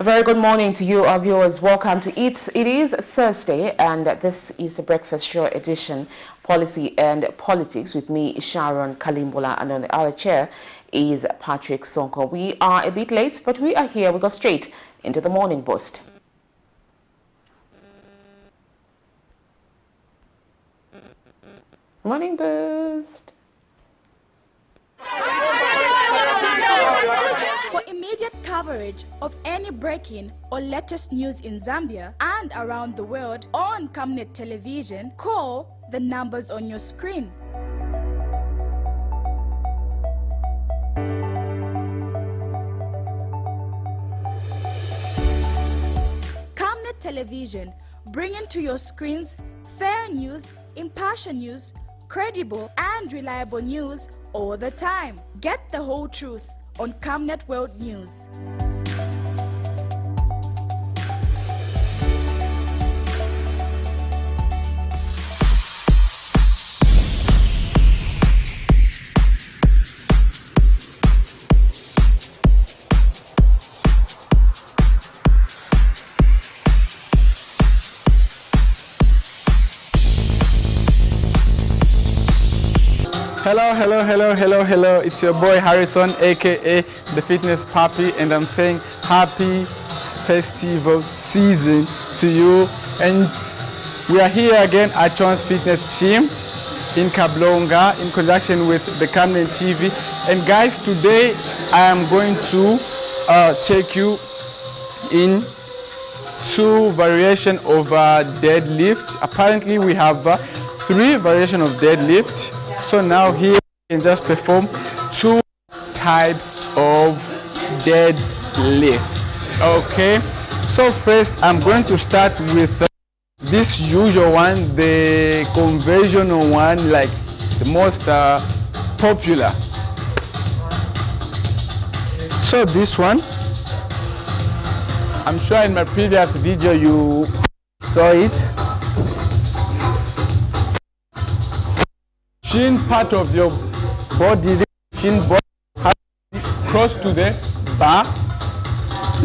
A very good morning to you, our viewers. Welcome to It. It is Thursday, and this is the Breakfast Show edition, Policy and Politics, with me, Sharon Kalimbola, and on the other chair is Patrick Sonko. We are a bit late, but we are here. We go straight into the morning boost. Morning boost. For immediate coverage of any breaking or latest news in Zambia and around the world on Camnet television, call the numbers on your screen. Camnet television, bringing to your screens fair news, impartial news, credible and reliable news all the time. Get the whole truth on Camnet World News. Hello. It's your boy Harrison, aka the Fitness Papi, and I'm saying happy festival season to you. And we are here again at Chon's Fitness Gym in Kablonga in conjunction with the Camnet TV. And guys, today I am going to take you in two variations of deadlift. Apparently we have three variations of deadlift. So now here you can just perform two types of deadlift. Okay, so first I'm going to start with this usual one, the conventional one, like the most popular. So this one, I'm sure in my previous video you saw it. Shin part of your body, the shin body has to be close to the bar.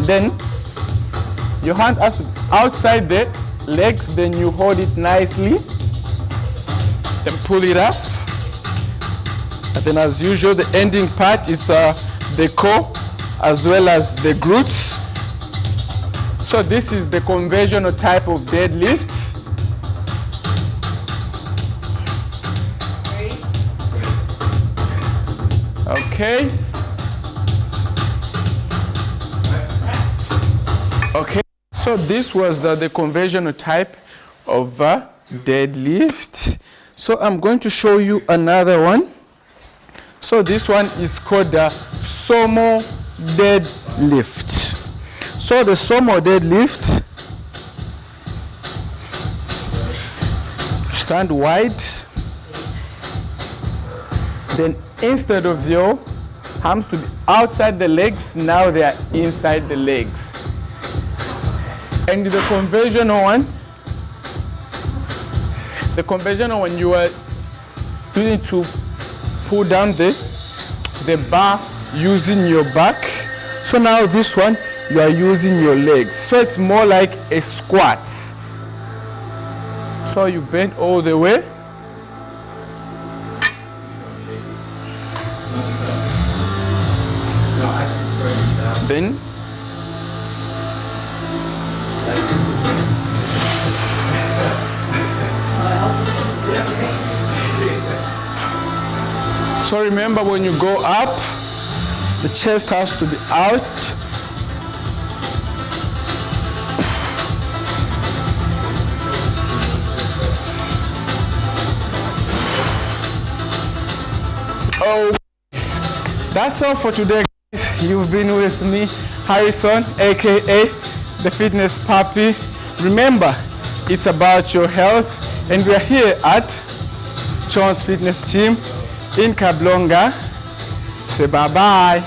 Then your hand has to be outside the legs, then you hold it nicely. Then pull it up. And then as usual, the ending part is the core as well as the glutes. So this is the conventional type of deadlifts. Okay, so this was the conventional type of deadlift. So I'm going to show you another one. So this one is called the sumo deadlift. So the sumo deadlift, stand wide, then instead of your arms to be outside the legs, now they are inside the legs. And the conventional one, you are doing to pull down the bar using your back. So now this one, you are using your legs. So it's more like a squat. So you bend all the way. Then so remember, when you go up, the chest has to be out. Oh, that's all for today. You've been with me, Harrison, aka the Fitness Papi. Remember, it's about your health, and we're here at Chon's Fitness Gym in Kablonga. Say bye-bye.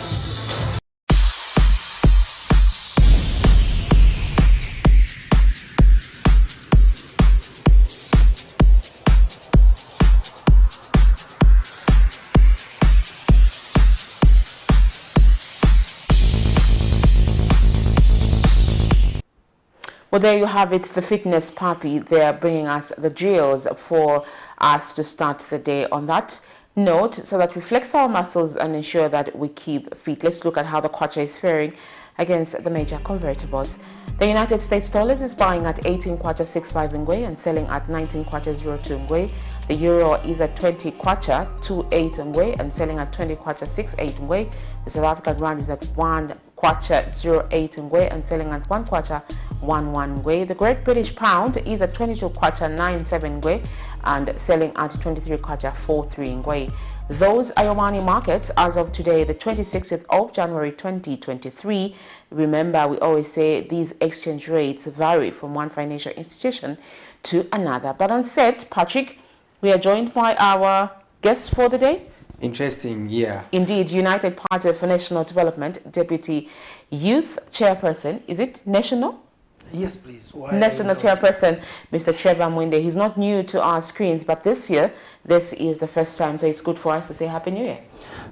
Well, there you have it, the fitness puppy. They're bringing us the drills for us to start the day on that note so that we flex our muscles and ensure that we keep fit. Let's look at how the kwacha is faring against the major convertibles. The United States dollars is buying at 18 kwacha 65 ngwe and selling at 19 kwacha 02 ngwe. The euro is at 20 kwacha 28 ngwe and selling at 20 kwacha 68 ngwe. The South African rand is at 1 kwacha 08 ngwe and selling at 1 kwacha 11 ngwe. The Great British Pound is at 22 kwacha 97 ngwe and selling at 23 kwacha 43 ngwe. Those are your money markets as of today, the 26th of January 2023. Remember, we always say these exchange rates vary from one financial institution to another. But on set, Patrick, we are joined by our guest for the day. Interesting, yeah. Indeed, United Party for National Development Deputy Youth Chairperson. Is it national? Yes, please. Why National Chairperson, Mr. Trevor Mwinde. He's not new to our screens, but this year, this is the first time, so it's good for us to say Happy New Year.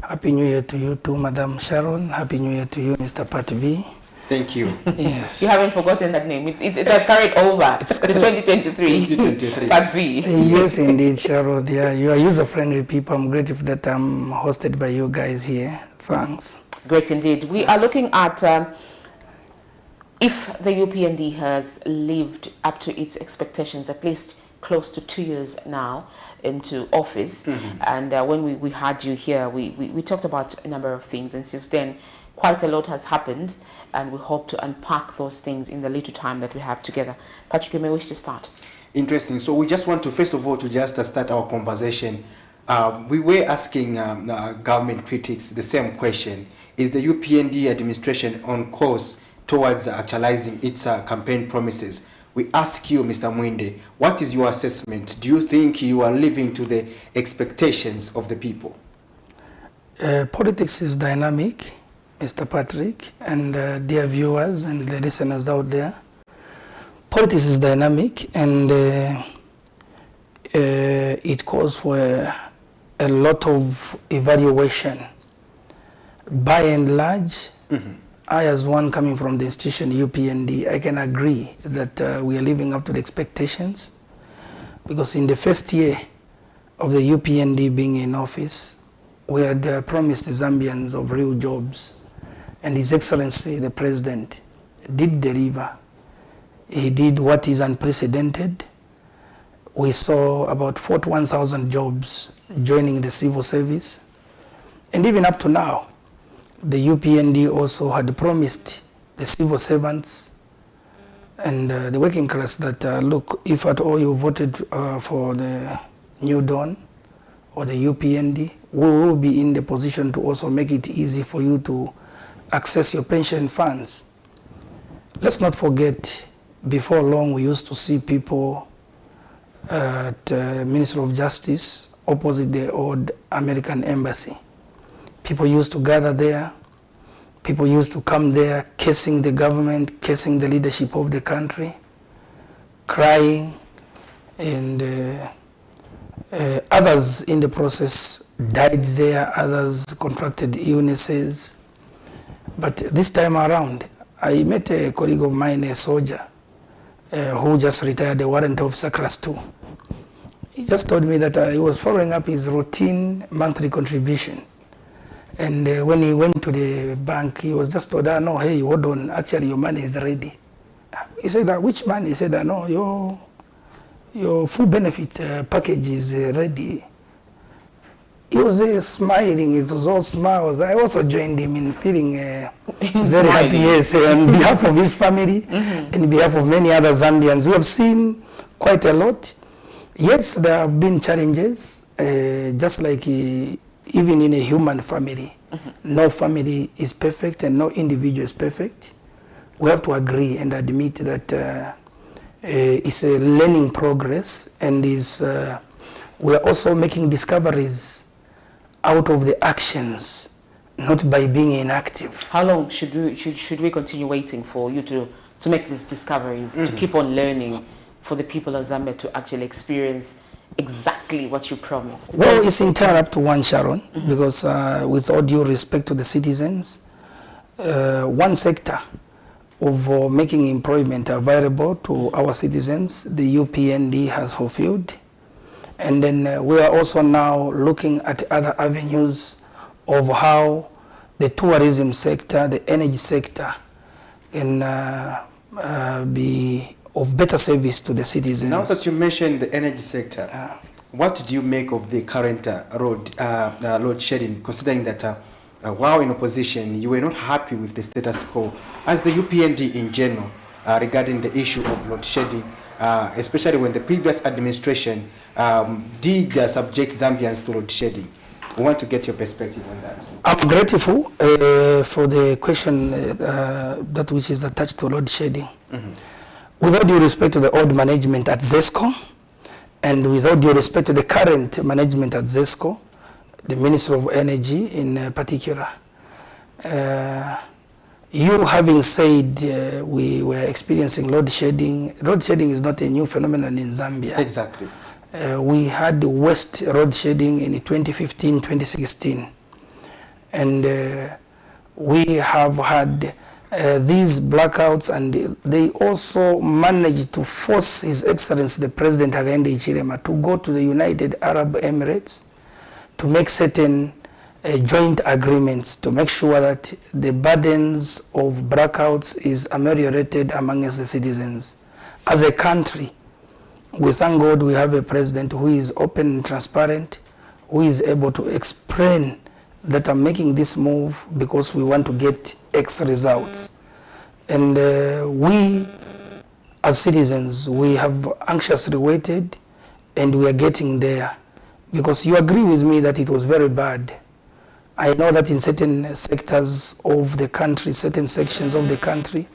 Happy New Year to you too, Madam Sharon. Happy New Year to you, Mr. Pat V. Thank you. Yes. You haven't forgotten that name. It has carried over to 2023. 2023. Pat V. Yes, indeed, Sharon. Yeah, you are user-friendly people. I'm grateful that I'm hosted by you guys here. Thanks. Great indeed. We are looking at if the UPND has lived up to its expectations, at least close to 2 years now into office. And when we had you here, we talked about a number of things, and since then quite a lot has happened, and we hope to unpack those things in the little time that we have together. Patrick, you may wish to start. Interesting. So we just want to, first of all, to just start our conversation. We were asking government critics the same question. Is the UPND administration on course towards actualizing its campaign promises? We ask you, Mr. Mwinde, what is your assessment? Do you think you are living to the expectations of the people? Politics is dynamic, Mr. Patrick, and dear viewers and the listeners out there. Politics is dynamic, and it calls for a lot of evaluation. By and large, I, as one coming from the institution UPND, I can agree that we are living up to the expectations, because in the first year of the UPND being in office, we had promised the Zambians of real jobs, and His Excellency the President did deliver. He did what is unprecedented. We saw about 41,000 jobs joining the civil service, and even up to now, the UPND also had promised the civil servants and the working class that, look, if at all you voted for the New Dawn or the UPND, we will be in the position to also make it easy for you to access your pension funds. Let's not forget, before long we used to see people at Ministry of Justice opposite the old American Embassy. People used to gather there. People used to come there cursing the government, cursing the leadership of the country, crying, and others in the process died there, others contracted illnesses. But this time around, I met a colleague of mine, a soldier, who just retired, a warrant officer class 2. He just told me that he was following up his routine monthly contribution. And when he went to the bank, he was just told, no, hey, hold on, actually your money is ready. He said, which money? He said, no, your full benefit package is ready. He was smiling, it was all smiles. I also joined him in feeling very happy, yes, on behalf of his family, and on behalf of many other Zambians. We have seen quite a lot. Yes, there have been challenges, just like even in a human family. No family is perfect and no individual is perfect. We have to agree and admit that it's a learning progress, and we are also making discoveries out of the actions, not by being inactive. How long should we continue waiting for you to make these discoveries, to keep on learning, for the people of Zambia to actually experience exactly what you promised? Well, it's entirely up to one, Sharon, because with all due respect to the citizens, one sector of making employment available to our citizens, the UPND has fulfilled. And then we are also now looking at other avenues of how the tourism sector, the energy sector can be of better service to the citizens. Now that you mentioned the energy sector, what do you make of the current load shedding, considering that while in opposition, you were not happy with the status quo, as the UPND in general, regarding the issue of load shedding, especially when the previous administration did subject Zambians to load shedding? We want to get your perspective on that. I'm grateful for the question that which is attached to load shedding. With all due respect to the old management at ZESCO, and with all due respect to the current management at ZESCO, the Minister of Energy in particular, you having said we were experiencing load shedding is not a new phenomenon in Zambia. Exactly. We had the worst load shedding in 2015, 2016. And we have had these blackouts, and they also managed to force His Excellency the President Hakainde Hichilema to go to the United Arab Emirates to make certain joint agreements to make sure that the burdens of blackouts is ameliorated amongst the citizens. As a country, we thank God we have a president who is open and transparent, who is able to explain that I'm making this move because we want to get X results. And we, as citizens, we have anxiously waited, and we are getting there. Because you agree with me that it was very bad. I know that in certain sectors of the country, certain sections of the country,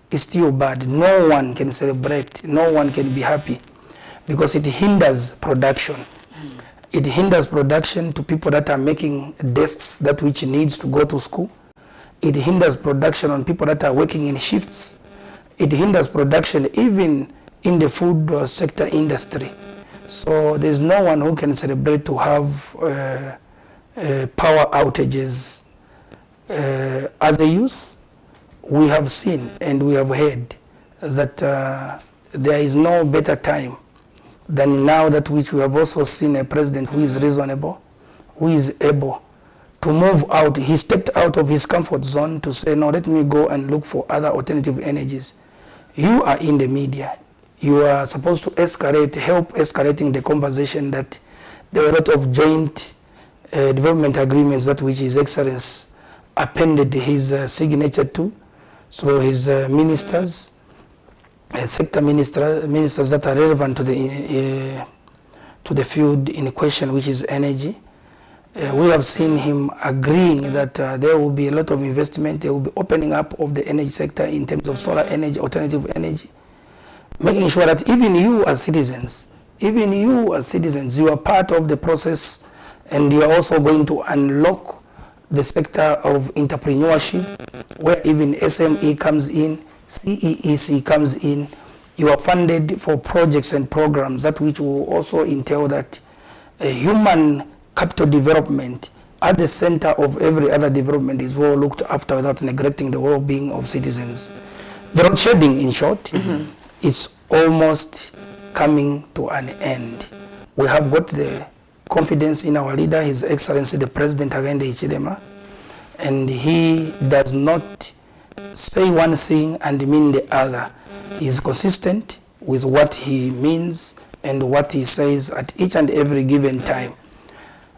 it's still bad. No one can celebrate, no one can be happy, because it hinders production. It hinders production to people that are making desks, that which needs to go to school. It hinders production on people that are working in shifts. It hinders production even in the food sector industry. So there's no one who can celebrate to have power outages. As a youth, we have seen and we have heard that there is no better time than now, that which we have also seen a president who is reasonable, who is able to move out. He stepped out of his comfort zone to say, no, let me go and look for other alternative energies. You are in the media. You are supposed to escalate, help escalating the conversation that there are a lot of joint development agreements that which His Excellency appended his signature to. So his ministers, sector ministers that are relevant to the field in question, which is energy. We have seen him agreeing that there will be a lot of investment, there will be opening up of the energy sector in terms of solar energy, alternative energy, making sure that even you as citizens, you are part of the process, and you are also going to unlock the sector of entrepreneurship, where even SME comes in, CEEC comes in. You are funded for projects and programs that which will also entail that human capital development at the center of every other development is well looked after without neglecting the well-being of citizens. The load shedding, in short, is almost coming to an end. We have got the confidence in our leader, His Excellency the President Hakainde Hichilema, and he does not say one thing and mean the other. He is consistent with what he means and what he says at each and every given time.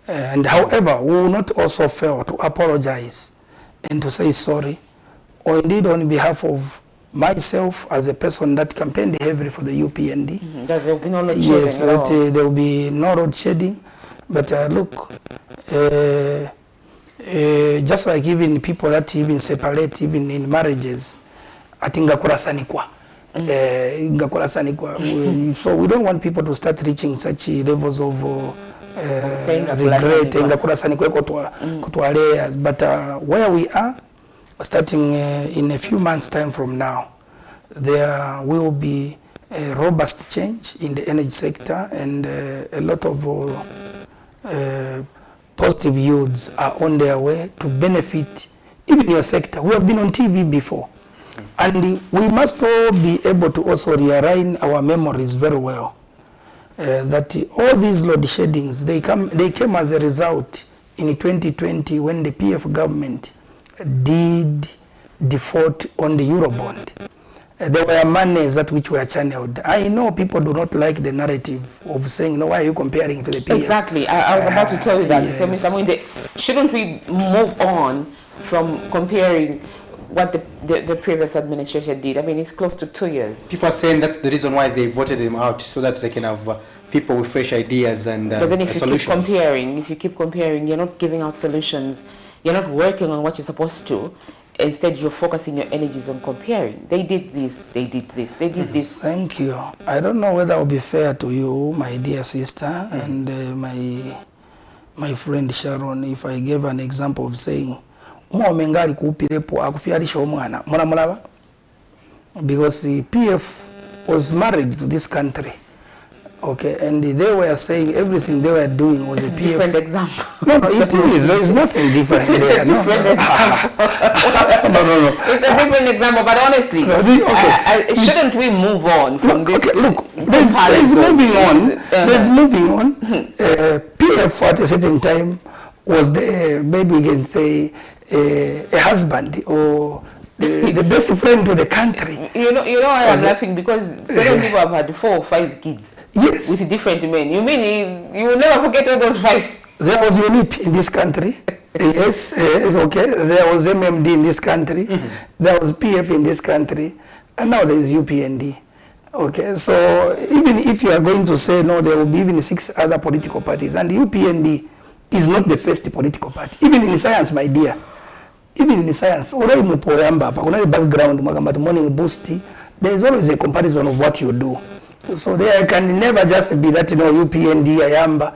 And however, we will not also fail to apologize and to say sorry, or indeed on behalf of myself as a person that campaigned heavily for the UPND. There will be no load shedding. Yes, that there will be no load shedding. But look, just like even people that even separate, even in marriages, I think so we don't want people to start reaching such levels of regret. But where we are, starting in a few months' time from now, there will be a robust change in the energy sector, and a lot of positive yields are on their way to benefit even your sector. We have been on TV before. And we must all be able to also realign our memories very well. That all these load sheddings, they came as a result in 2020 when the PF government did default on the Eurobond. There were monies that which were channeled. I know people do not like the narrative of saying, no, why are you comparing it to the PF? Exactly. I was about to tell you that. Yes. So, Mr. Mwinde, shouldn't we move on from comparing what the previous administration did? I mean, it's close to 2 years. People are saying that's the reason why they voted them out, so that they can have people with fresh ideas and but then if solutions. if you keep comparing, you're not giving out solutions. You're not working on what you're supposed to. Instead, you're focusing your energies on comparing. They did this, they did this, they did this. Thank you. I don't know whether it will be fair to you, my dear sister, and my friend Sharon, if I gave an example of saying, because the PF was married to this country. Okay, and they were saying everything they were doing was It's a a PF. different example. No, it is. There is nothing different there. No. Different example. No. It's a different example, but honestly, shouldn't we move on from this? Okay, look, there's moving on. There's moving on. PF at a certain time was the, maybe we can say, a husband or the best friend to the country. You know why I'm laughing? Because certain people have had 4 or 5 kids. Yes. With different men. You mean you will never forget all those 5? There was UNIP in this country. Yes, okay. There was MMD in this country. There was PF in this country. And now there is UPND. Okay, so even if you are going to say no, there will be even 6 other political parties. And UPND is not the first political party. Even in science, my dear. Even in science, already background, morning boost, there is always a comparison of what you do. So there can never just be that, UPND, Ayamba,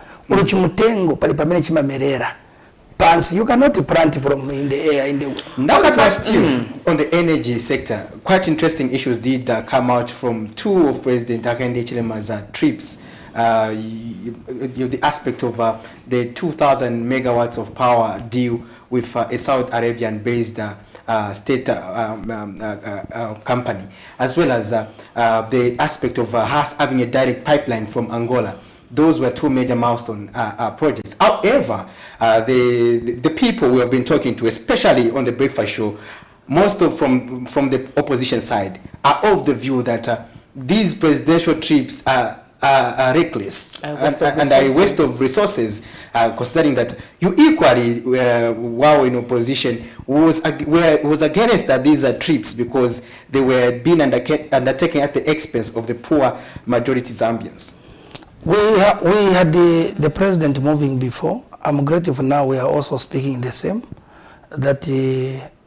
pants. You cannot plant from in the air. Now that was still on the energy sector, quite interesting issues did come out from 2 of President Hakainde Hichilema's trips. The aspect of the 2,000 megawatts of power deal with a Saudi Arabian-based state company, as well as the aspect of us having a direct pipeline from Angola. Those were 2 major milestone projects. However, the people we have been talking to, especially on the breakfast show, most of from the opposition side, are of the view that these presidential trips are reckless and a waste of resources, considering that you equally, while in opposition, was against these trips because they were being undertaken at the expense of the poor majority Zambians. We had the president moving before. I'm grateful now we are also speaking the same, that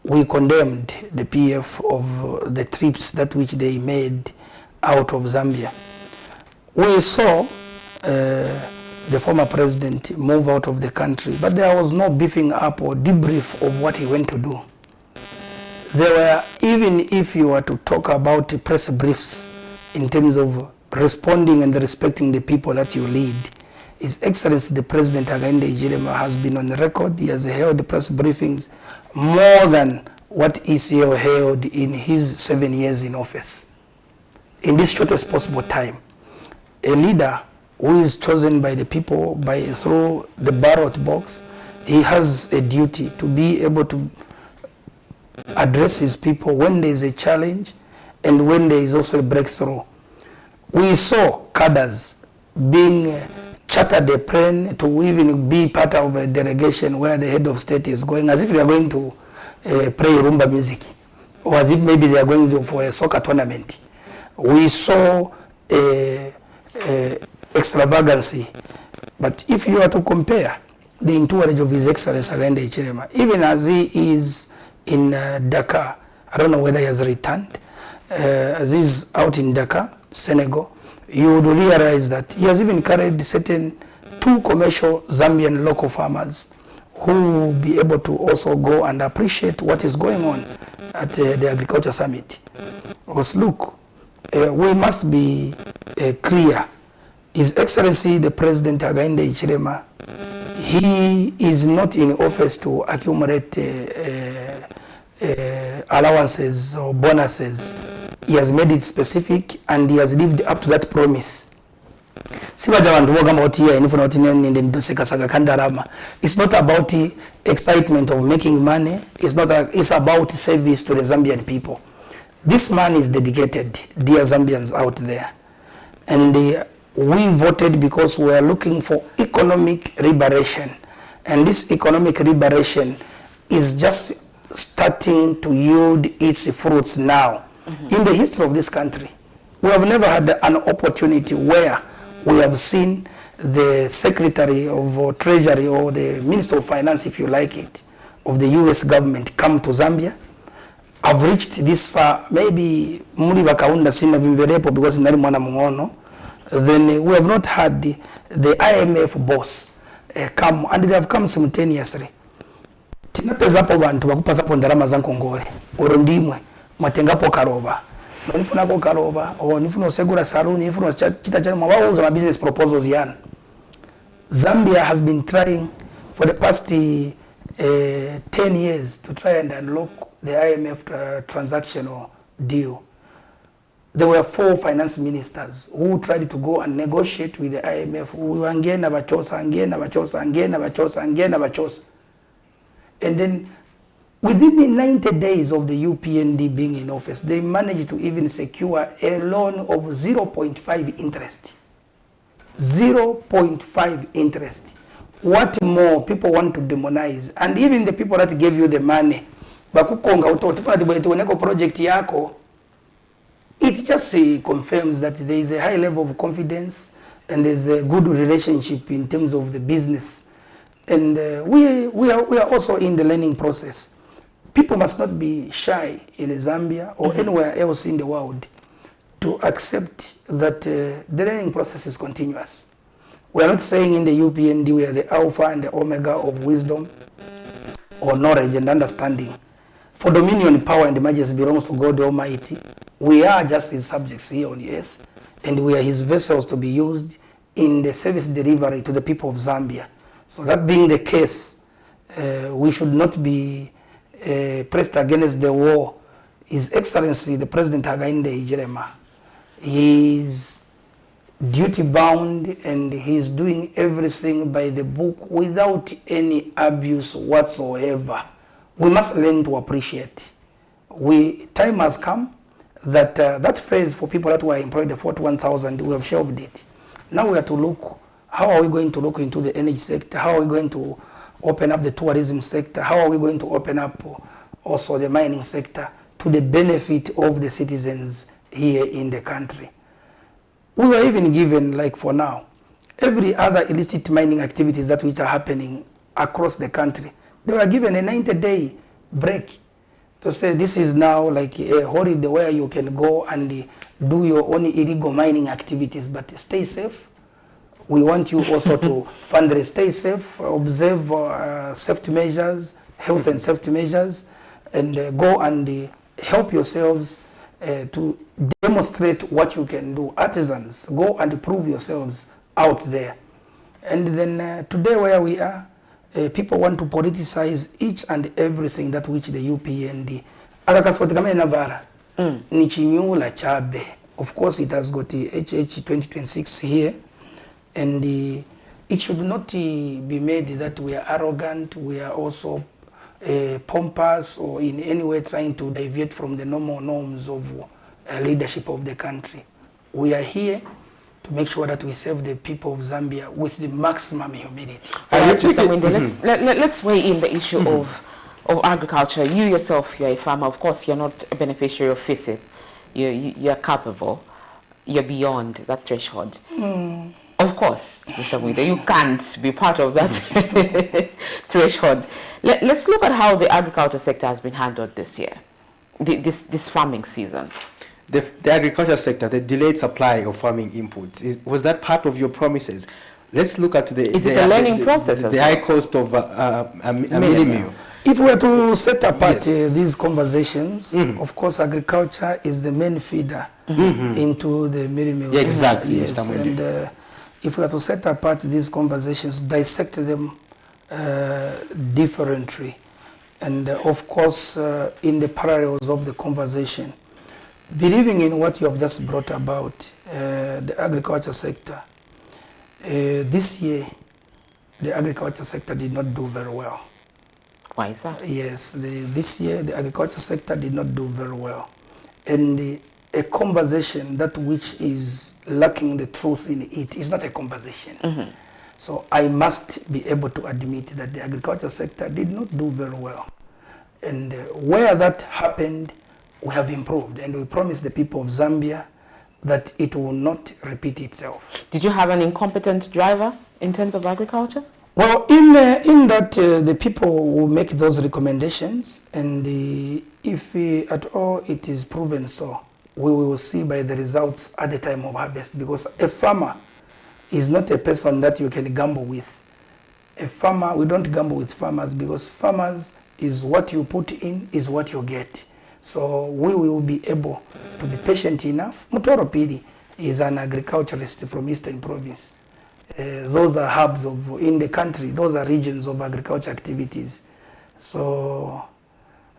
we condemned the PF of the trips that which they made out of Zambia. We saw the former president move out of the country, but there was no beefing up or debrief of what he went to do. There were, even if you were to talk about press briefs in terms of responding and respecting the people that you lead, His Excellency the President Hakainde Hichilema has been on record. He has held press briefings more than what ECO held in his 7 years in office. In this shortest possible time, a leader who is chosen by the people through the ballot box, he has a duty to be able to address his people when there is a challenge and when there is also a breakthrough. We saw cadres being chartered a plane to even be part of a delegation where the head of state is going, as if they are going to play rumba music, or as if maybe they are going for a soccer tournament. We saw extravagancy. But if you are to compare the entourage of His Excellency Hakainde Hichilema, even as he is in Dakar, I don't know whether he has returned, as he is out in Dakar, Senegal, you would realize that he has even carried certain 2 commercial Zambian local farmers who will be able to also go and appreciate what is going on at the Agriculture Summit. Because look, we must be clear. His Excellency the President Hakainde Hichilema, he is not in office to accumulate allowances or bonuses. He has made it specific and he has lived up to that promise. It's not about the excitement of making money. It's about service to the Zambian people. This man is dedicated, dear Zambians out there. And we voted because we are looking for economic liberation. And this economic liberation is just starting to yield its fruits now. In the history of this country, we have never had an opportunity where we have seen the Secretary of Treasury or the Minister of Finance, if you like it, of the US government come to Zambia. I've reached this far, maybe Muri Bakaunda Sina Vimverepo because Nari Mwana Mungono. Then we have not had the IMF boss come, and they have come simultaneously. Tinapezapo bantu bakupasapo ndarama za Nkongole orondimwe mwatengapo karoba nifuna ko karoba o nifuna segura saluni nifuna chita cha mabauza ma business proposals yana. Zambia has been trying for the past 10 years to try and unlock the IMF transactional deal. There were 4 finance ministers who tried to go and negotiate with the IMF. And then within the 90 days of the UPND being in office, they managed to even secure a loan of 0.5 interest. 0.5 interest. What more people want to demonize? And even the people that gave you the money, project yako, it just confirms that there is a high level of confidence and there's a good relationship in terms of the business. And we are also in the learning process. People must not be shy in Zambia or anywhere else in the world to accept that the learning process is continuous. We are not saying in the UPND we are the alpha and the omega of wisdom or knowledge and understanding. For dominion, power, and majesty belongs to God Almighty. We are just His subjects here on the earth, and we are His vessels to be used in the service delivery to the people of Zambia. So that being the case, we should not be pressed against the war. His Excellency, the President Hakainde Hichilema, he is duty-bound and he is doing everything by the book without any abuse whatsoever. We must learn to appreciate. Time has come that that phase for people that were employed, the 41,000, we have shelved it. Now we have to look, how are we going to look into the energy sector? How are we going to open up the tourism sector? How are we going to open up also the mining sector to the benefit of the citizens here in the country? We were even given, like for now, every other illicit mining activities that which are happening across the country, they were given a 90-day break to say this is now like a holiday where you can go and do your own illegal mining activities, but stay safe. We want you also to fundraise, stay safe, observe safety measures, health and safety measures, and go and help yourselves to demonstrate what you can do. Artisans, go and prove yourselves out there. And then today where we are, people want to politicize each and everything that which the UPND. Of course, it has got the HH 2026 here, and it should not be made that we are arrogant, we are also pompous, or in any way trying to deviate from the normal norms of leadership of the country. We are here to make sure that we serve the people of Zambia with the maximum humility. Let's weigh in the issue of agriculture. You yourself, you're a farmer. Of course, you're not a beneficiary of FISIP. You're capable. You're beyond that threshold. Of course, Mr. Mwinde, you can't be part of that threshold. Let's look at how the agriculture sector has been handled this year, this farming season. The agriculture sector, the delayed supply of farming inputs, was that part of your promises? Let's look at the learning process. The high cost of a mini meal. If we were to set apart these conversations, of course, agriculture is the main feeder into the mini meal. Yeah, exactly. Yes. And if we were to set apart these conversations, dissect them differently, And of course, in the parallels of the conversation, believing in what you have just brought about, the agriculture sector, this year, the agriculture sector did not do very well. Why is that? Yes, this year, the agriculture sector did not do very well. And a conversation that which is lacking the truth in it is not a conversation. Mm-hmm. So I must be able to admit that the agriculture sector did not do very well. And where that happened, we have improved. And we promise the people of Zambia that it will not repeat itself. Did you have an incompetent driver in terms of agriculture? Well, in that the people will make those recommendations, and if at all it is proven so, we will see by the results at the time of harvest, because a farmer is not a person that you can gamble with. A farmer, we don't gamble with farmers, because farmers is what you put in is what you get. So we will be able to be patient enough. Mutoro Pili is an agriculturalist from Eastern Province. Those are hubs in the country, those are regions of agriculture activities. So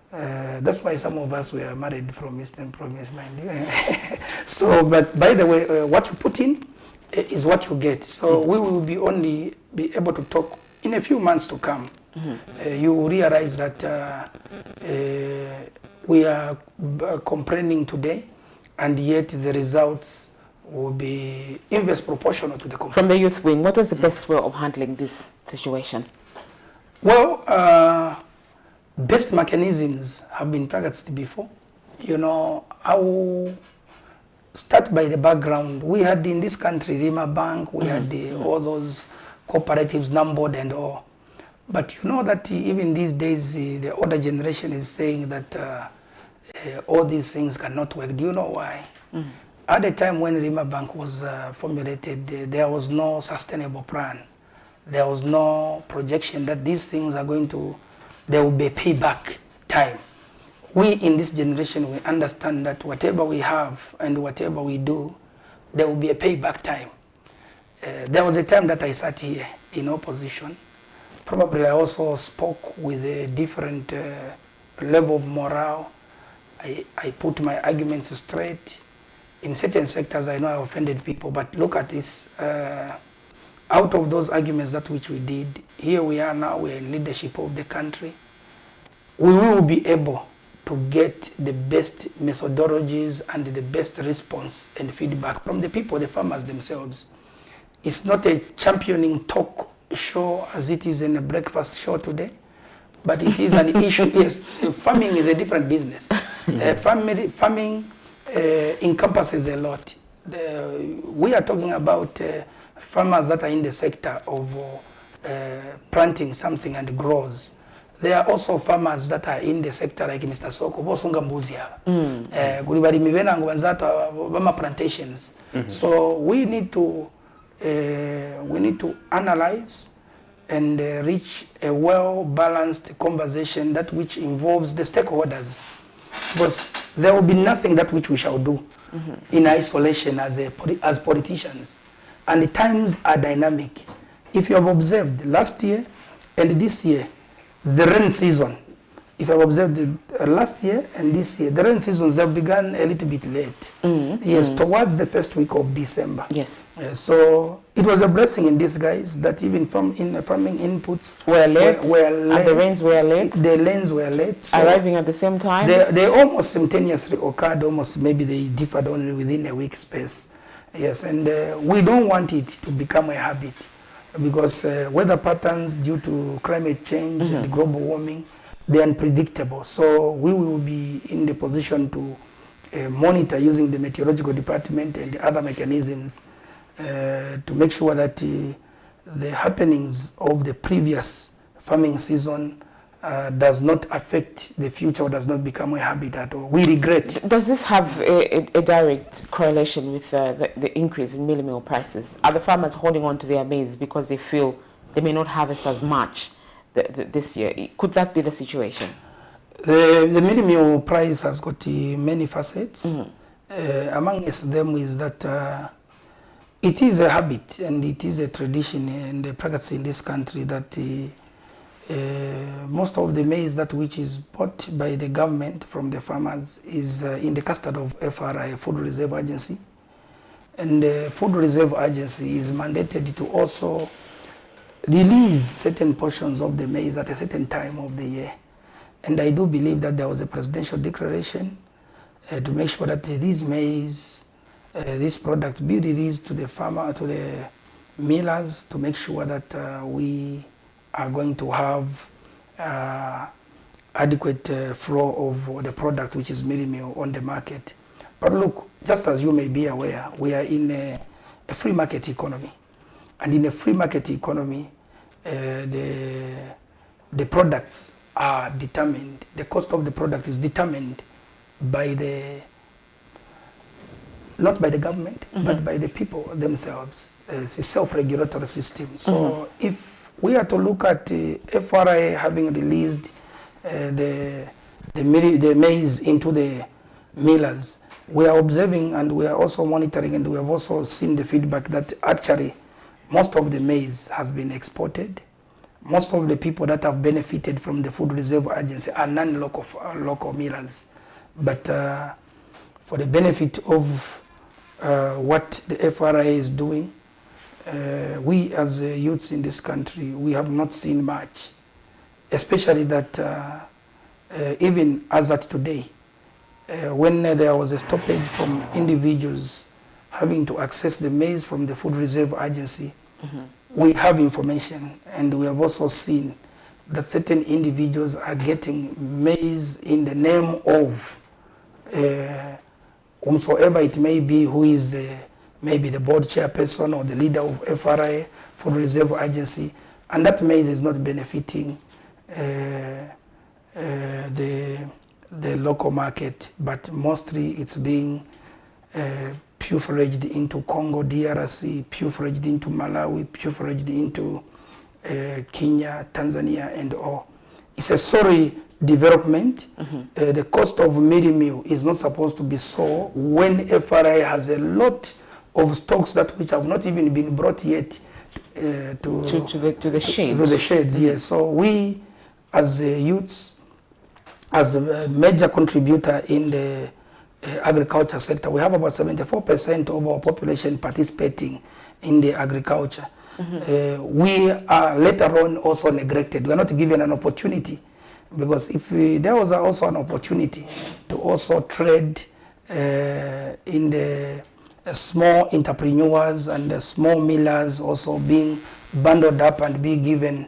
that's why some of us were married from Eastern Province, mind you. So, but by the way, what you put in is what you get. So we will only be able to talk in a few months to come. Mm-hmm. You realize that we are complaining today, and yet the results will be inverse proportional to the complaint. From the youth wing, what was the best way of handling this situation? Well, best mechanisms have been practiced before. You know, I will start by the background. We had in this country Rima Bank, we had all those cooperatives, Namboard and all. But you know that even these days, the older generation is saying that all these things cannot work. Do you know why? Mm. At the time when Rima Bank was formulated, there was no sustainable plan. There was no projection that these things are going to, there will be a payback time. We in this generation, we understand that whatever we have and whatever we do, there will be a payback time. There was a time that I sat here in opposition. Probably I also spoke with a different level of morale. I put my arguments straight. In certain sectors, I know I offended people, but look at this. Out of those arguments that which we did, here we are now, we are in leadership of the country. We will be able to get the best methodologies and the best response and feedback from the people, the farmers themselves. It's not a championing talk show as it is in a breakfast show today, but it is an issue. Yes, farming is a different business. Farming encompasses a lot. We are talking about farmers that are in the sector of planting something and grows. There are also farmers that are in the sector like Mr. Soko, Bosunga Mbuzia, Gulibari Mivena Ngwanzata, plantations. So we need to analyze and reach a well-balanced conversation that which involves the stakeholders, because there will be nothing that which we shall do in isolation as politicians. And the times are dynamic. If you have observed last year and this year, the rain season, if you have observed last year and this year, the rain seasons have begun a little bit late. Yes, towards the first week of December. Yes. So it was a blessing in disguise that even farming inputs were late. And the rains were late. The rains were late. So arriving at the same time. They almost simultaneously occurred. Almost maybe they differed only within a week space. Yes, and we don't want it to become a habit, because weather patterns due to climate change and global warming, they're unpredictable. So we will be in the position to monitor using the meteorological department and the other mechanisms to make sure that the happenings of the previous farming season does not affect the future or does not become a habit at all. We regret. Does this have a direct correlation with the increase in mealie meal prices? Are the farmers holding on to their maize because they feel they may not harvest as much this year? Could that be the situation? The mealie meal price has got many facets. Amongst them is that it is a habit and it is a tradition and a practice in this country that most of the maize that which is bought by the government from the farmers is in the custody of FRI, Food Reserve Agency. And the Food Reserve Agency is mandated to also release certain portions of the maize at a certain time of the year. And I do believe that there was a presidential declaration to make sure that these maize, these products be released to the farmer, to the millers, to make sure that we are going to have adequate flow of the product, which is mealie meal, on the market. But look, just as you may be aware, we are in a free market economy. And in a free market economy, the products are determined, the cost of the product is determined by the, not by the government, but by the people themselves. It's a self-regulatory system. So if we are to look at FRA having released the maize into the millers, we are observing and we are also monitoring, and we have also seen the feedback that actually most of the maize has been exported. Most of the people that have benefited from the Food Reserve Agency are non-local millers. But for the benefit of what the FRA is doing, we as youths in this country, we have not seen much, especially that even as at today, when there was a stoppage from individuals having to access the maize from the Food Reserve Agency, we have information, and we have also seen that certain individuals are getting maize in the name of whomsoever it may be, who is maybe the board chairperson or the leader of FRA, Food Reserve Agency, and that maize is not benefiting the local market, but mostly it's being pufferaged into Congo, DRC, pufferaged into Malawi, pufferaged into Kenya, Tanzania, and all. It's a sorry development. The cost of mealie meal is not supposed to be so when FRA has a lot of stocks that which have not even been brought yet to the shades. To the shades, yes. So we, as youths, as a major contributor in the agriculture sector, we have about 74% of our population participating in the agriculture. We are later on also neglected. We are not given an opportunity, because if there was also an opportunity to also trade in the small entrepreneurs and the small millers also being bundled up and be given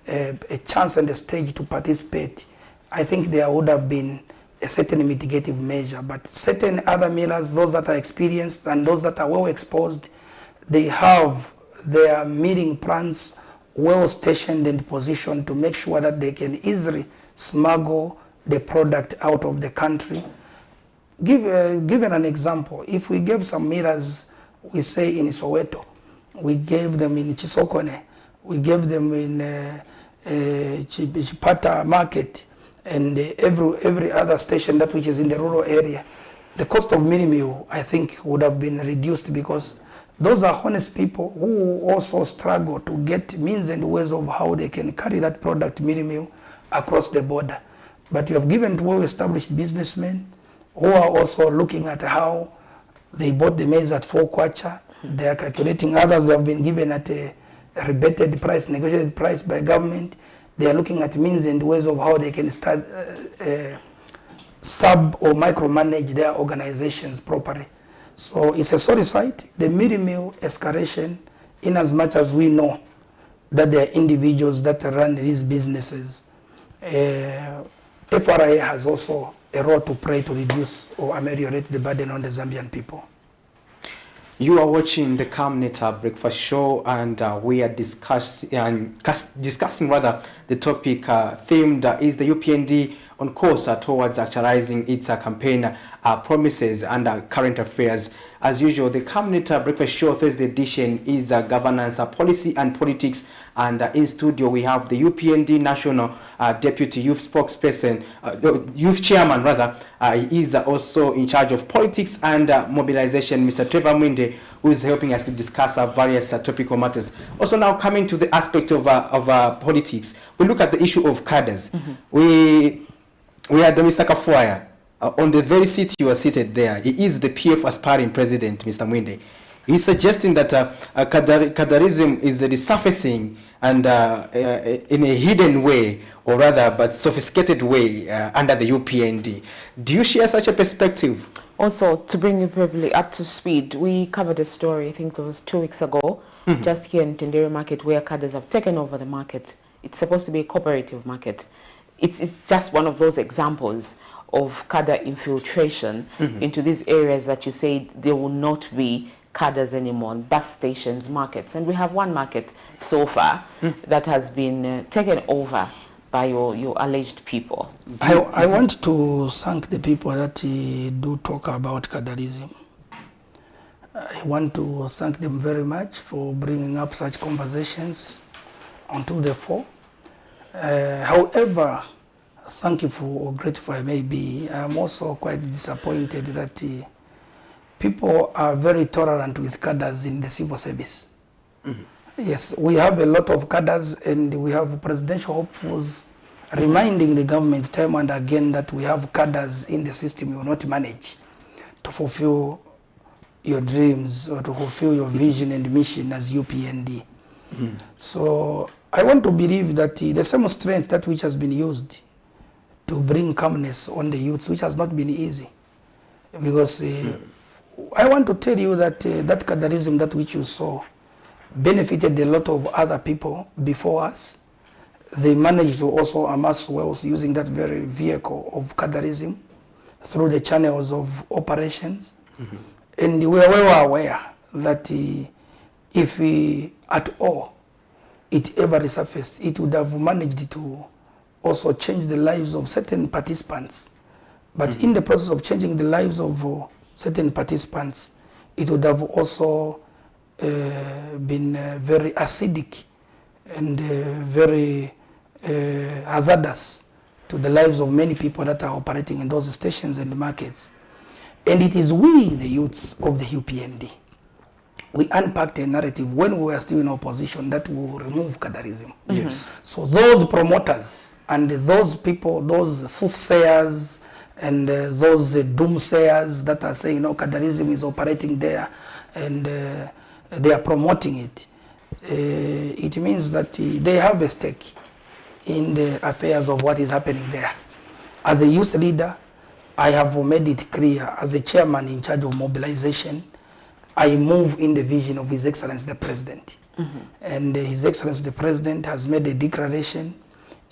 a chance and a stage to participate, I think there would have been a certain mitigative measure. But certain other millers, those that are experienced and those that are well exposed, they have their milling plants well stationed and positioned to make sure that they can easily smuggle the product out of the country. Given an example, if we gave some millers, we say in Soweto, we gave them in Chisokone, we gave them in Chipata Market, and every other station that which is in the rural area, the cost of mealie meal, I think, would have been reduced, because those are honest people who also struggle to get means and ways of how they can carry that product, mealie meal, across the border. But you have given to well-established businessmen who are also looking at how they bought the maize at 4 kwacha. They are calculating. Others they have been given at a rebated price, negotiated price by government. They are looking at means and ways of how they can start sub or micromanage their organizations properly. So it's a sorry sight, the mealie meal escalation, in as much as we know that there are individuals that run these businesses. FRA has also a role to play to reduce or ameliorate the burden on the Zambian people. You are watching the Camnet Breakfast Show, and we are discussing rather the topic themed is the UPND on course towards actualizing its campaign promises and current affairs. As usual, the Camnet Breakfast Show Thursday edition is governance, policy and politics, and in studio we have the UPND National Deputy Youth Spokesperson, Youth Chairman rather. He is also in charge of politics and mobilization, Mr. Trevor Mwinde, who is helping us to discuss various topical matters. Also now coming to the aspect of politics, we look at the issue of cadres. We had Mr. Kafuaya. On the very seat you are seated there, he is the PF aspiring president, Mr. Mwinde. He's suggesting that cadreism is resurfacing and in a hidden way, or rather, but sophisticated way under the UPND. Do you share such a perspective? Also, to bring you probably up to speed, we covered a story, I think it was 2 weeks ago, just here in Tendere Market, where cadres have taken over the market. It's supposed to be a cooperative market. It's just one of those examples of cadre infiltration into these areas that you say there will not be cadres anymore, bus stations, markets. And we have one market so far that has been taken over by your alleged people. I want to thank the people that do talk about cadreism. I want to thank them very much for bringing up such conversations onto the fore. However, thankful or grateful I may be, I'm also quite disappointed that people are very tolerant with cadres in the civil service. Yes, we have a lot of cadres, and we have presidential hopefuls reminding the government time and again that we have cadres in the system you will not manage to fulfill your dreams or to fulfill your vision and mission as UPND. So I want to believe that the same strength that which has been used to bring calmness on the youths, which has not been easy. Because I want to tell you that that cadreism that which you saw benefited a lot of other people before us. They managed to also amass wealth using that very vehicle of cadreism through the channels of operations. And we are well aware that if we at all it ever resurfaced, it would have managed to also change the lives of certain participants. But in the process of changing the lives of certain participants, it would have also been very acidic and very hazardous to the lives of many people that are operating in those stations and markets. And it is we, the youths of the UPND, we unpacked a narrative when we were still in opposition that will remove cadreism. Yes. So those promoters and those people, those soothsayers and those doomsayers that are saying, no, cadreism is operating there and they are promoting it, it means that they have a stake in the affairs of what is happening there. As a youth leader, I have made it clear, as a chairman in charge of mobilization, I move in the vision of His Excellency the President. And His Excellency the President has made a declaration,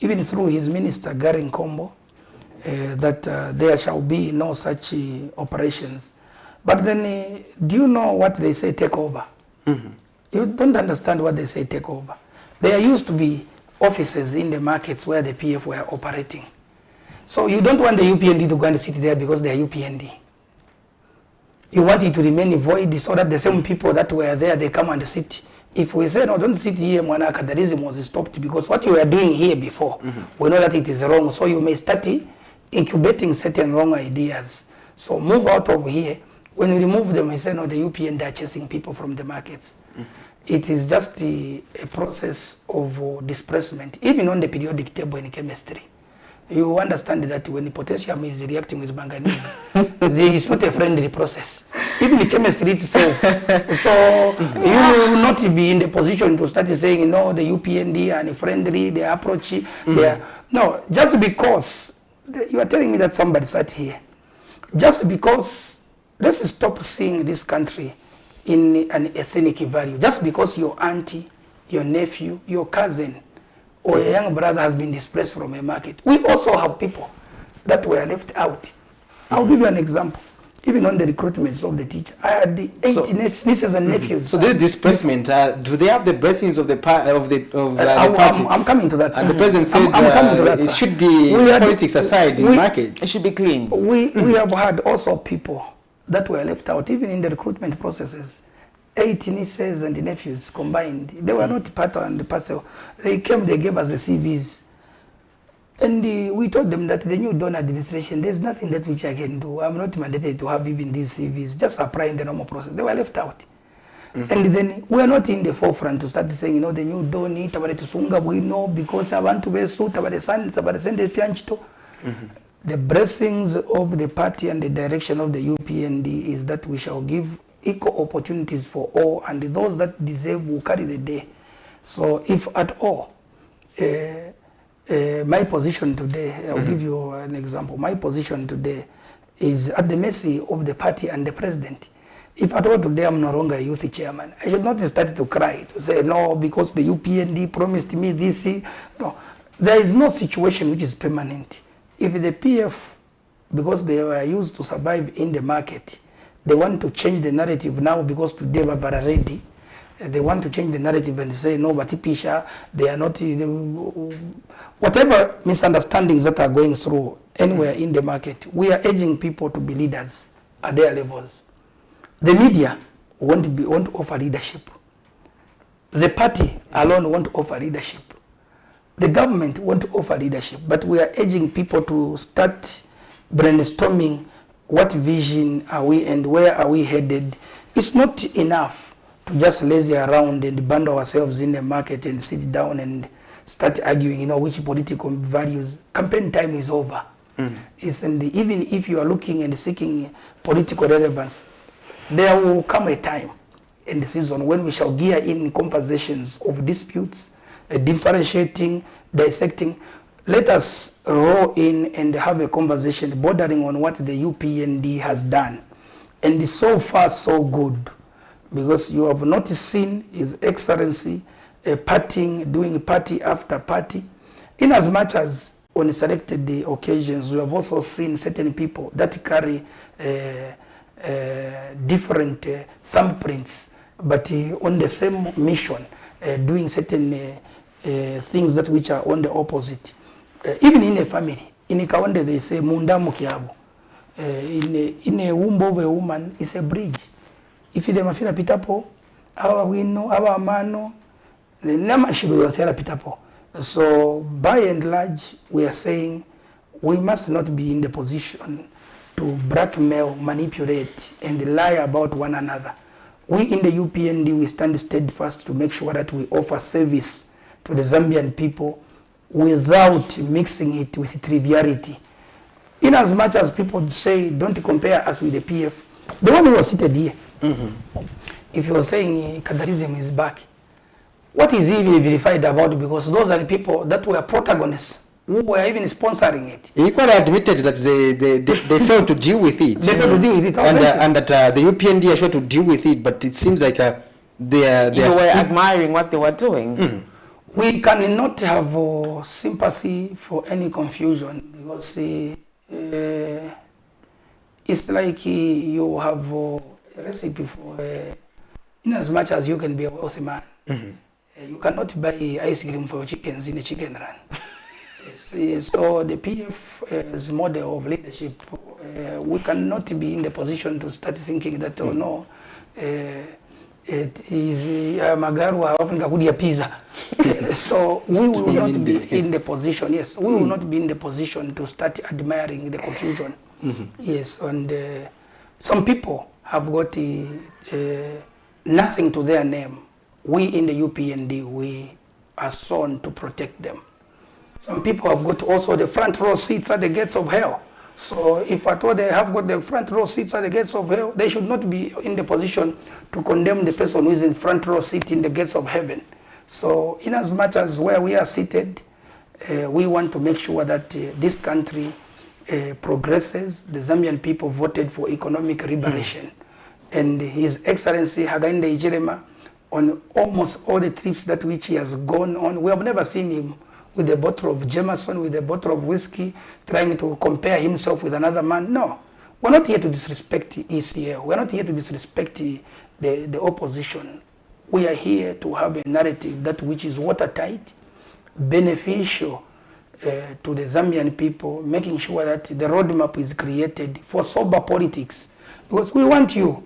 even through his minister, Gary Nkombo, that there shall be no such operations. But then, do you know what they say, take over? You don't understand what they say, take over. There used to be offices in the markets where the PF were operating. So you don't want the UPND to go and sit there because they are UPND. You want it to remain void so that the same people that were there, they come and sit. If we say, no, don't sit here, Mwanaka, cadreism was stopped because what you were doing here before, we know that it is wrong. So you may start incubating certain wrong ideas. So move out of here. When we remove them, we say, no, the UPND are chasing people from the markets. It is just a process of displacement, even on the periodic table in chemistry. You understand that when potassium is reacting with manganese, it's not a friendly process. Even the chemistry itself. So you will not be in the position to start saying, no, the UPND are friendly, they approach, they are. No, just because you are telling me that somebody sat here. Just because, let's stop seeing this country in an ethnic value. Just because your auntie, your nephew, your cousin, or a young brother has been displaced from a market. We also have people that were left out. I'll give you an example. even on the recruitments of the teacher. I had the 80 nieces and nephews. So this disbursement, do they have the blessings of the party? I'm coming to that. And the president said I'm coming to that, it should be politics aside in markets. It should be clean. We have had also people that were left out, even in the recruitment processes. 8 nieces and nephews combined. They were not part of the parcel. They came, they gave us the CVs. And we told them that the new Dawn administration, there's nothing that which I can do. I'm not mandated to have even these CVs. Just apply in the normal process. They were left out. And then we are not in the forefront to start saying, you know, the new Dawn, we know because I want to be suit, the blessings of the party and the direction of the UPND is that we shall give equal opportunities for all, and those that deserve will carry the day. So if at all, my position today, I'll give you an example. My position today is at the mercy of the party and the president. If at all today I'm no longer a youth chairman, I should not start to cry, to say, no, because the UPND promised me this. No, there is no situation which is permanent. If the PF, because they were used to survive in the market, they want to change the narrative now because today we are ready. They want to change the narrative and say, no, but Ipisha, they are not, whatever misunderstandings that are going through anywhere in the market, we are urging people to be leaders at their levels. The media won't offer leadership. The party alone won't offer leadership. The government won't offer leadership, but we are urging people to start brainstorming what vision are we and where are we headed. It's not enough to just lazy around and bundle ourselves in the market and sit down and start arguing, you know, which political values. Campaign time is over. Even if you are looking and seeking political relevance, there will come a time in the season when we shall gear in conversations of disputes, differentiating, dissecting. Let us roll in and have a conversation bordering on what the UPND has done. And so far, so good. Because you have not seen His Excellency doing party after party. In as much as on selected occasions, we have also seen certain people that carry different thumbprints, but on the same mission, doing certain things that which are on the opposite. Even in a family, in Kaonde they say munda mukiabu. In a womb of a woman is a bridge. If they mafila pitapo, our wino, our mano, namashibu yosera pitapo. So by and large, we are saying we must not be in the position to blackmail, manipulate, and lie about one another. We in the UPND, we stand steadfast to make sure that we offer service to the Zambian people without mixing it with triviality. In as much as people say, don't compare us with the PF, the one who was seated here, if you're saying Kadarism is back, what is even verified about it? Because those are the people that were protagonists who were even sponsoring it. He quite admitted that they failed to deal with it. They failed to deal with it. And that the UPND are sure to deal with it, but it seems like they were admiring what they were doing. We cannot have sympathy for any confusion, because it's like you have a recipe for, in as much as you can be a wealthy man, you cannot buy ice cream for chickens in a chicken run. So the PF's model of leadership, we cannot be in the position to start thinking that, oh no, it is Magaru often Gakudia pizza. So we will not be in the position, yes, we will not be in the position to start admiring the confusion. Yes, and some people have got nothing to their name. We in the UPND, we are sworn to protect them. Some people have got also the front row seats at the gates of hell. So if at all they have got the front row seats at the gates of hell, they should not be in the position to condemn the person who is in front row seat in the gates of heaven. So in as much as where we are seated, we want to make sure that this country progresses. The Zambian people voted for economic liberation. And His Excellency Hakainde Hichilema, on almost all the trips that which he has gone on, we have never seen him with a bottle of Jameson, with a bottle of whiskey, trying to compare himself with another man. No. We're not here to disrespect ECA. We're not here to disrespect the opposition. We are here to have a narrative that which is watertight, beneficial to the Zambian people, making sure that the roadmap is created for sober politics. Because we want you,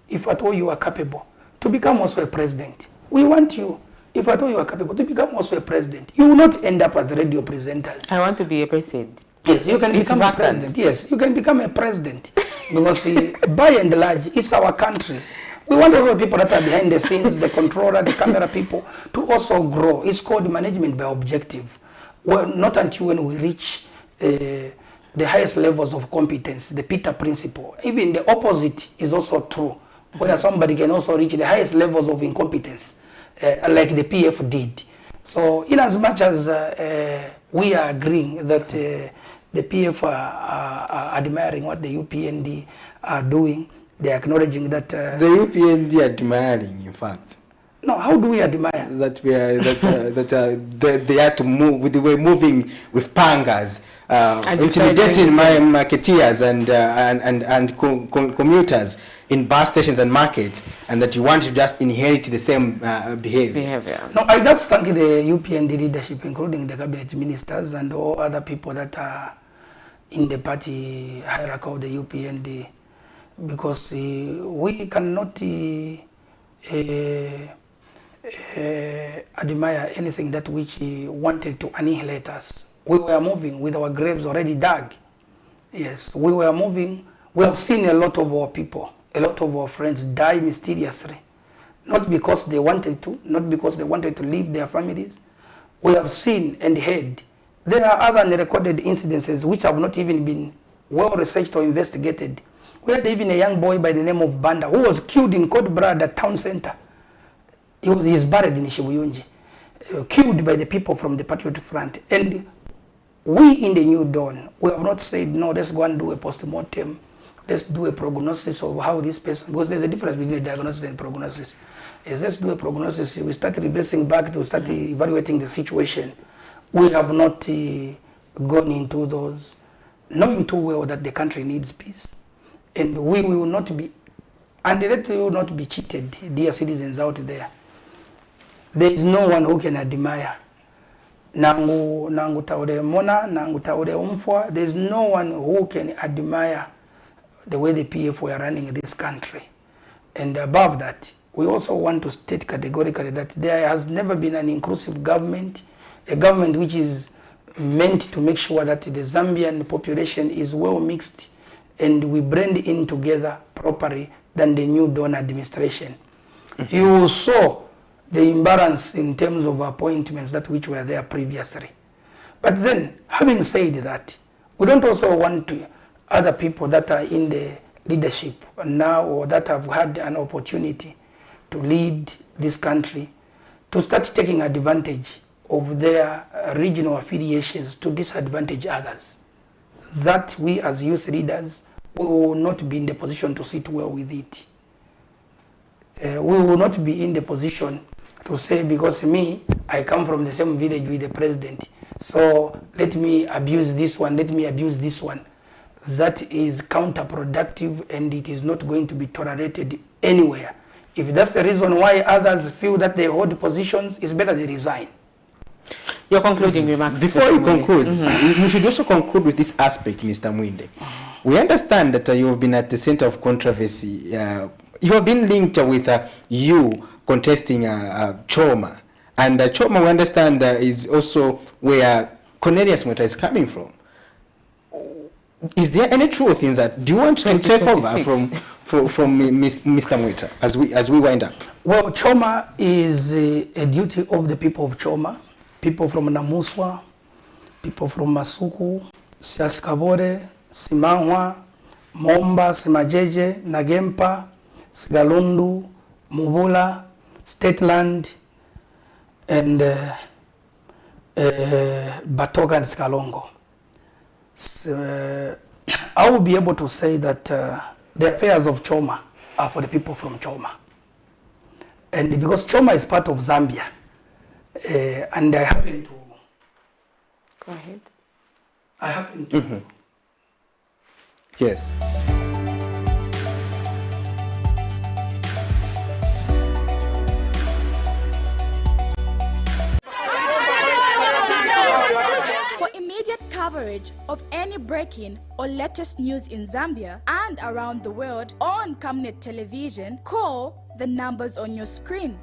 if at all you are capable, to become also a president. We want you, if at all you are capable, to become also a president. You will not end up as radio presenters. I want to be a president. Yes, you can become a president. Yes, you can become a president. Because by and large, it's our country. We want all the people that are behind the scenes, the controller, the camera people, to also grow. It's called management by objective. Well, not until when we reach the highest levels of competence, the Peter principle. Even the opposite is also true, where somebody can also reach the highest levels of incompetence, like the PF did. So in as much as we are agreeing that the PF are admiring what the UPND are doing, they are acknowledging that... the UPND admiring, in fact. No, how do we admire? That we are they had to move. They were moving with pangas, intimidating marketeers and commuters in bus stations and markets, and that you want to just inherit the same behavior. No, I just thank the UPND leadership, including the cabinet ministers and all other people that are in the party hierarchy of the UPND, because we cannot admire anything that which wanted to annihilate us. We were moving with our graves already dug. Yes, we were moving. We have seen a lot of our people, a lot of our friends die mysteriously. Not because they wanted to, not because they wanted to leave their families. We have seen and heard. There are other unrecorded incidences which have not even been well researched or investigated. We had even a young boy by the name of Banda who was killed in Code Brad at town center. He's buried in Shibuyunji, killed by the people from the Patriotic Front. And we in the New Dawn, we have not said, no, let's go and do a post-mortem. Let's do a prognosis of how this person, because there's a difference between diagnosis and prognosis. Yes, let's do a prognosis. We start reversing back to start evaluating the situation. We have not gone into those, knowing too well that the country needs peace. And we will not be, and let you not be cheated, dear citizens out there. There is no one who can admire. Nangu taure mona, nangu taure umfwa. There is no one who can admire the way the PF were running this country. And above that, we also want to state categorically that there has never been an inclusive government, a government which is meant to make sure that the Zambian population is well mixed and we blend in together properly than the New Dawn administration. You saw the imbalance in terms of appointments that which were there previously. But then, having said that, we don't also want to other people that are in the leadership now or that have had an opportunity to lead this country to start taking advantage of their regional affiliations to disadvantage others. That we as youth leaders, we will not be in the position to sit well with it. We will not be in the position to say, because me, I come from the same village with the president, so let me abuse this one, let me abuse this one. That is counterproductive and it is not going to be tolerated anywhere. If that's the reason why others feel that they hold positions, it's better they resign. Your concluding remarks. Before you conclude, you should also conclude with this aspect, Mr. Mwinde. We understand that you have been at the center of controversy. You have been linked with you contesting Choma. And Choma, we understand, is also where Cornelius Mweta is coming from. Is there any truth in that? Do you want to take over from Mr. Mweta as we wind up? Well, Choma is a duty of the people of Choma. People from Namuswa, people from Masuku, Siaskabore, Simanwa, Momba, Simajeje, Nagempa, Sigalundu, Mubula, Stateland, and Batoga and Sikalongo. So, I will be able to say that the affairs of Choma are for the people from Choma. And because Choma is part of Zambia, and I happen to... Go ahead. I happen to... Yes. For immediate coverage of any breaking or latest news in Zambia and around the world on Camnet Television, call the numbers on your screen.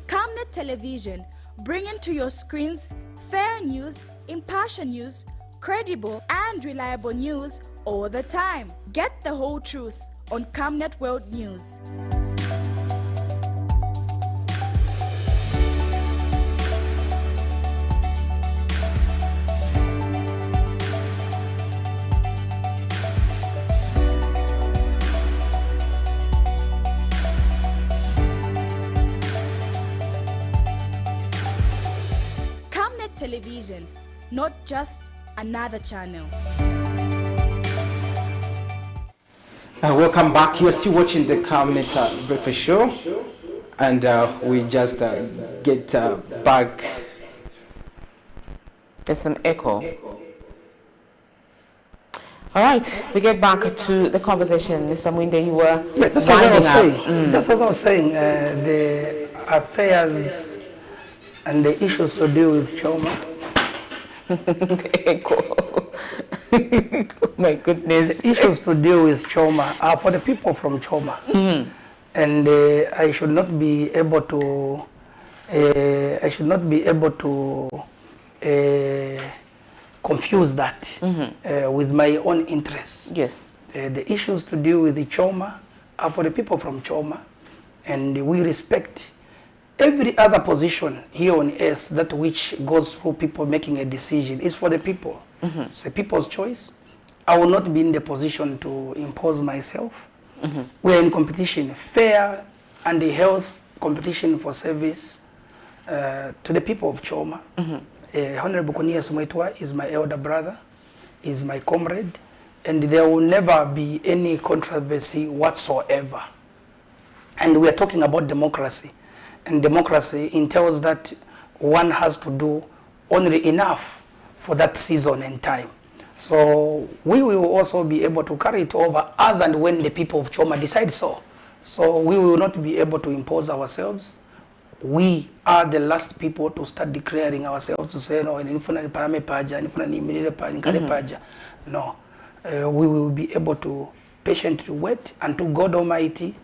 Camnet Television, bringing to your screens fair news, impartial news, credible and reliable news all the time. Get the whole truth on Camnet World News. Camnet Television, not just another channel. Welcome back. You are still watching the Camnet Breakfast Show, and we just get back. There's some echo. All right, we get back to the conversation. Mr. Mwinde, you were just as I was saying, just as I was saying, the affairs and the issues to deal with Choma. Echo. My goodness. The issues to deal with Choma are for the people from Choma. And I should not be able to confuse that with my own interests. Yes. The issues to deal with the Choma are for the people from Choma, and we respect every other position here on earth that which goes through people making a decision is for the people. It's the people's choice. I will not be in the position to impose myself. We are in competition, fair and a health competition for service to the people of Choma. Honorable Konias Mwaitwa is my elder brother, is my comrade, and there will never be any controversy whatsoever. And we are talking about democracy. And democracy entails that one has to do only enough for that season and time. So we will also be able to carry it over as and when the people of Choma decide so. So we will not be able to impose ourselves. We are the last people to start declaring ourselves to say, no, no. We will be able to patiently wait until God Almighty,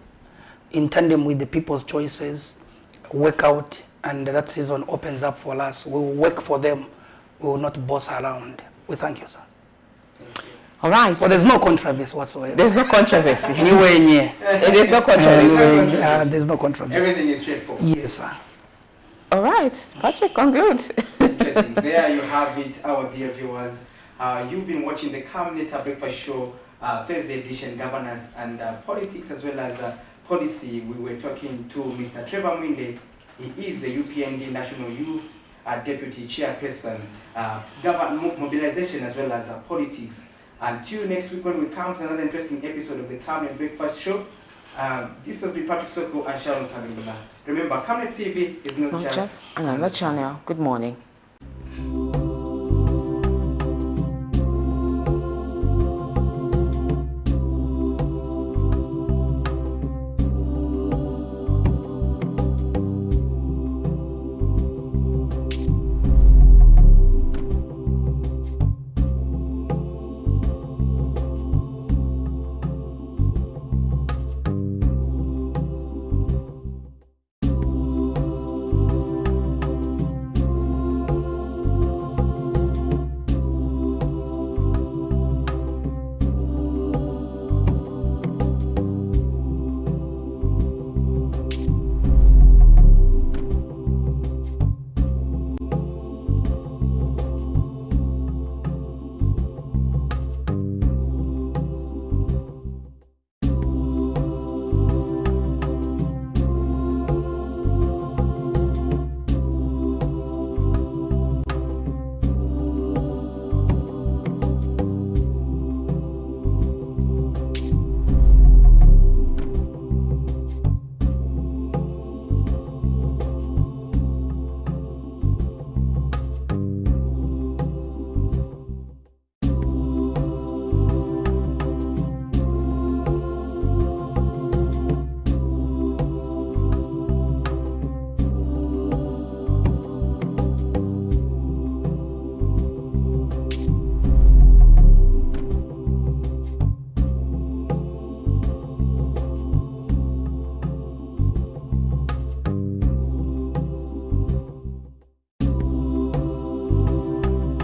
in tandem with the people's choices, work out, and that season opens up for us. We will work for them. We will not boss around. We thank you, sir. All right. So there's no controversy whatsoever. There's no controversy. There's no controversy. There's no controversy. Everything is straightforward. Yes, sir. All right. Patrick, conclude. Interesting. There you have it, our dear viewers. You've been watching the Camnet Breakfast Show, Thursday edition, governance and politics as well as policy. We were talking to Mr. Trevor Mwinde. He is the UPND National Youth Deputy Chairperson, mobilization as well as politics. Until next week when we come with another interesting episode of the Camnet Breakfast Show. This has been Patrick Soko and Sharon Kamimula. Remember, Camnet TV is not just another channel. Good morning.